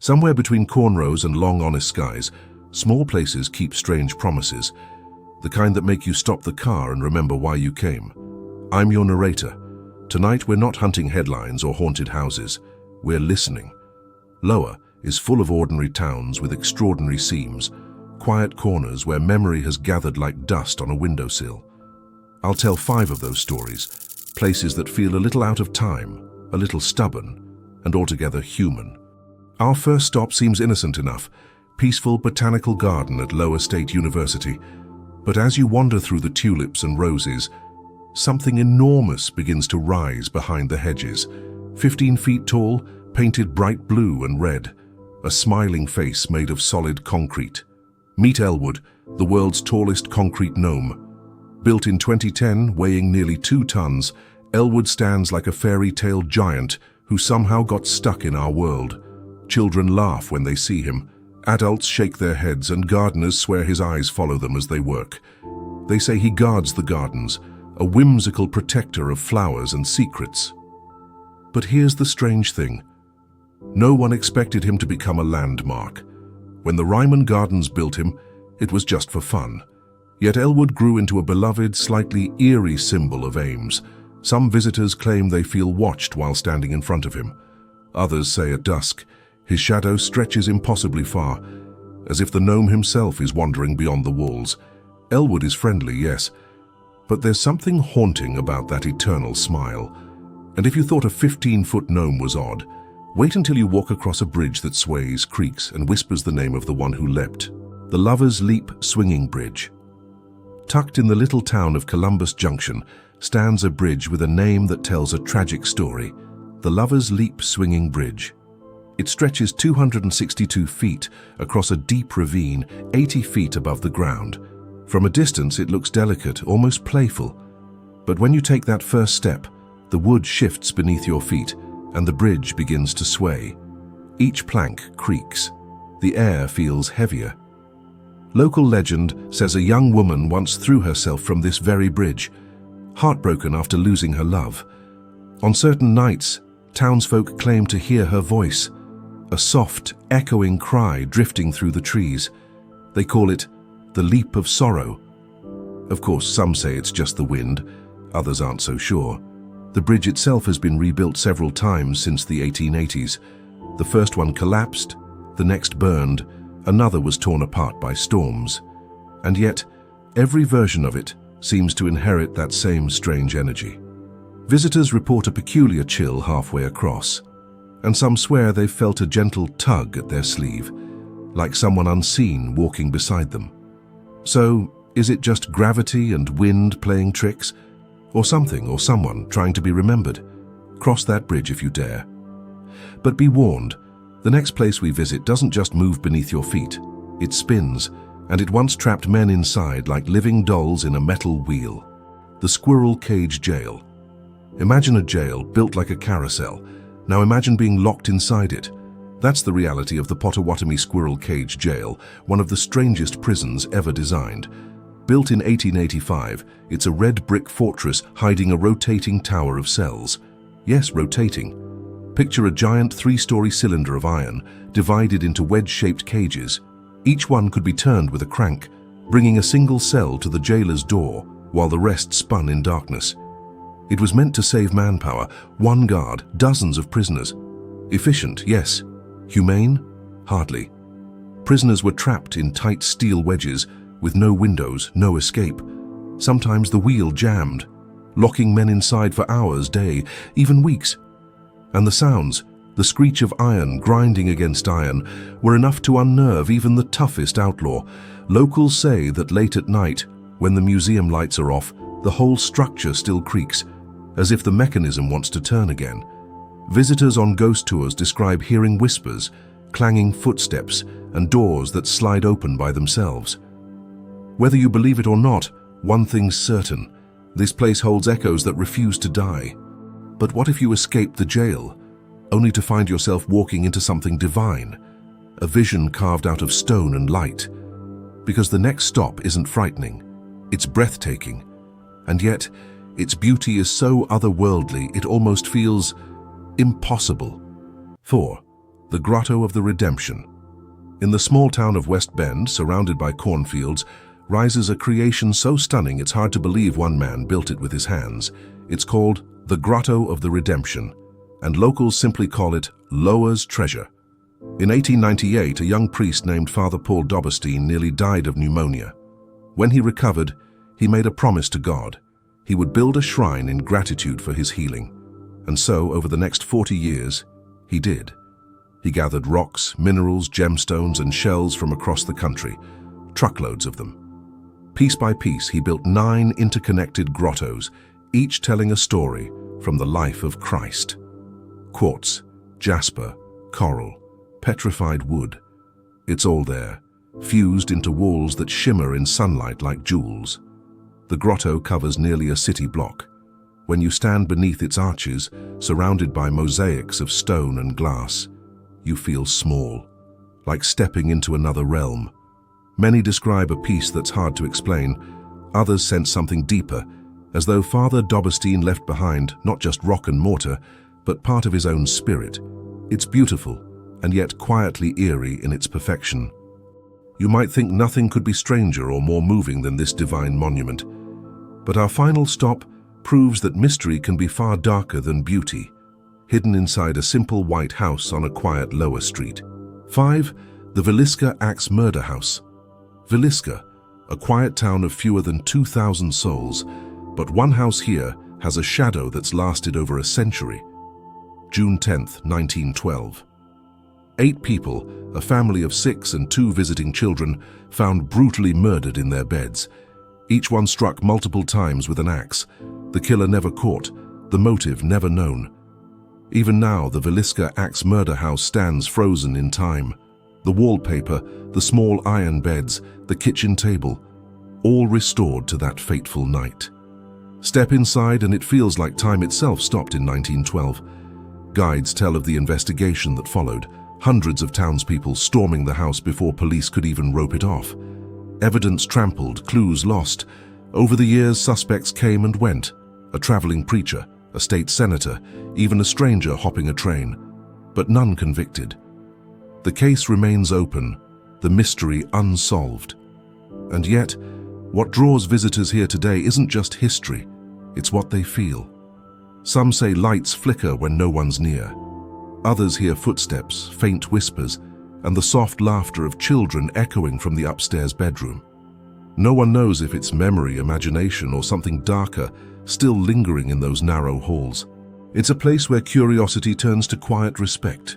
Somewhere between cornrows and long honest skies, small places keep strange promises, the kind that make you stop the car and remember why you came. I'm your narrator. Tonight we're not hunting headlines or haunted houses, we're listening. Lowa is full of ordinary towns with extraordinary seams, quiet corners where memory has gathered like dust on a windowsill. I'll tell 5 of those stories, places that feel a little out of time, a little stubborn, and altogether human. Our first stop seems innocent enough, peaceful botanical garden at Lowa State University. But as you wander through the tulips and roses, something enormous begins to rise behind the hedges. 15 feet tall, painted bright blue and red, a smiling face made of solid concrete. Meet Elwood, the world's tallest concrete gnome. Built in 2010, weighing nearly 2 tons, Elwood stands like a fairy tale giant who somehow got stuck in our world. Children laugh when they see him. Adults shake their heads and gardeners swear his eyes follow them as they work. They say he guards the gardens, a whimsical protector of flowers and secrets. But here's the strange thing. No one expected him to become a landmark. When the Ryman Gardens built him, it was just for fun. Yet Elwood grew into a beloved, slightly eerie symbol of Ames. Some visitors claim they feel watched while standing in front of him. Others say at dusk, his shadow stretches impossibly far, as if the gnome himself is wandering beyond the walls. Elwood is friendly, yes, but there's something haunting about that eternal smile. And if you thought a 15-foot gnome was odd, wait until you walk across a bridge that sways, creaks, and whispers the name of the one who leapt. The Lover's Leap Swinging Bridge. Tucked in the little town of Columbus Junction stands a bridge with a name that tells a tragic story, the Lover's Leap Swinging Bridge. It stretches 262 feet across a deep ravine 80 feet above the ground. From a distance it looks delicate, almost playful. But when you take that first step, the wood shifts beneath your feet and the bridge begins to sway. Each plank creaks. The air feels heavier. Local legend says a young woman once threw herself from this very bridge, heartbroken after losing her love. On certain nights, townsfolk claim to hear her voice, a soft, echoing cry drifting through the trees. They call it the leap of sorrow. Of course, some say it's just the wind, others aren't so sure. The bridge itself has been rebuilt several times since the 1880s. The first one collapsed, the next burned, another was torn apart by storms. And yet, every version of it seems to inherit that same strange energy. Visitors report a peculiar chill halfway across, and some swear they've felt a gentle tug at their sleeve, like someone unseen walking beside them. So, is it just gravity and wind playing tricks, or something or someone trying to be remembered? Cross that bridge if you dare. But be warned, the next place we visit doesn't just move beneath your feet, it spins, and it once trapped men inside like living dolls in a metal wheel. The Squirrel Cage Jail. Imagine a jail built like a carousel. Now imagine being locked inside it. That's the reality of the Potawatomi Squirrel Cage Jail, one of the strangest prisons ever designed. Built in 1885, it's a red brick fortress hiding a rotating tower of cells. Yes, rotating. Picture a giant 3-story cylinder of iron, divided into wedge-shaped cages. Each one could be turned with a crank, bringing a single cell to the jailer's door, while the rest spun in darkness. It was meant to save manpower, one guard, dozens of prisoners. Efficient, yes. Humane? Hardly. Prisoners were trapped in tight steel wedges, with no windows, no escape. Sometimes the wheel jammed, locking men inside for hours, days, even weeks. And the sounds, the screech of iron grinding against iron, were enough to unnerve even the toughest outlaw. Locals say that late at night, when the museum lights are off, the whole structure still creaks, as if the mechanism wants to turn again. Visitors on ghost tours describe hearing whispers, clanging footsteps, and doors that slide open by themselves. Whether you believe it or not, one thing's certain: this place holds echoes that refuse to die. But what if you escape the jail, only to find yourself walking into something divine, a vision carved out of stone and light? Because the next stop isn't frightening, it's breathtaking. And yet, its beauty is so otherworldly it almost feels impossible. 4. the Grotto of the Redemption. In the small town of West Bend, surrounded by cornfields, rises a creation so stunning it's hard to believe one man built it with his hands. It's called the Grotto of the Redemption, and locals simply call it Lowa's treasure. In 1898, a young priest named Father Paul Doberstein nearly died of pneumonia. When he recovered, he made a promise to God. He would build a shrine in gratitude for his healing. And so, over the next 40 years, he did. He gathered rocks, minerals, gemstones, and shells from across the country, truckloads of them. Piece by piece, he built 9 interconnected grottos, each telling a story from the life of Christ. Quartz, jasper, coral, petrified wood. It's all there, fused into walls that shimmer in sunlight like jewels. The grotto covers nearly a city block. When you stand beneath its arches, surrounded by mosaics of stone and glass, you feel small, like stepping into another realm. Many describe a peace that's hard to explain. Others sense something deeper, as though Father Doberstein left behind not just rock and mortar, but part of his own spirit. It's beautiful, and yet quietly eerie in its perfection. You might think nothing could be stranger or more moving than this divine monument. But our final stop proves that mystery can be far darker than beauty, hidden inside a simple white house on a quiet lower street. 5. The Villisca Axe Murder House. Villisca, a quiet town of fewer than 2,000 souls, but one house here has a shadow that's lasted over a century. June 10, 1912. 8 people, a family of 6 and 2 visiting children, found brutally murdered in their beds. Each one struck multiple times with an axe. The killer never caught, the motive never known. Even now, the Villisca Axe Murder House stands frozen in time. The wallpaper, the small iron beds, the kitchen table, all restored to that fateful night. Step inside and it feels like time itself stopped in 1912. Guides tell of the investigation that followed, hundreds of townspeople storming the house before police could even rope it off. Evidence trampled, clues lost. Over the years, suspects came and went. A traveling preacher, a state senator, even a stranger hopping a train. But none convicted. The case remains open, the mystery unsolved. And yet, what draws visitors here today isn't just history, it's what they feel. Some say lights flicker when no one's near. Others hear footsteps, faint whispers, and the soft laughter of children echoing from the upstairs bedroom. No one knows if it's memory, imagination, or something darker still lingering in those narrow halls. It's a place where curiosity turns to quiet respect.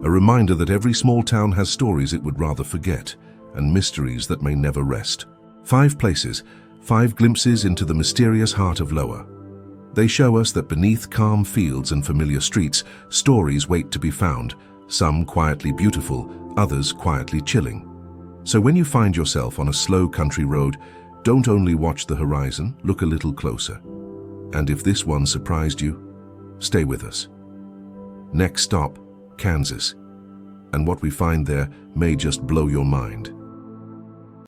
A reminder that every small town has stories it would rather forget, and mysteries that may never rest. 5 places, 5 glimpses into the mysterious heart of Lowa. They show us that beneath calm fields and familiar streets, stories wait to be found, some quietly beautiful, others quietly chilling. So when you find yourself on a slow country road, don't only watch the horizon, look a little closer. And if this one surprised you, stay with us. Next stop, Kansas. And what we find there may just blow your mind.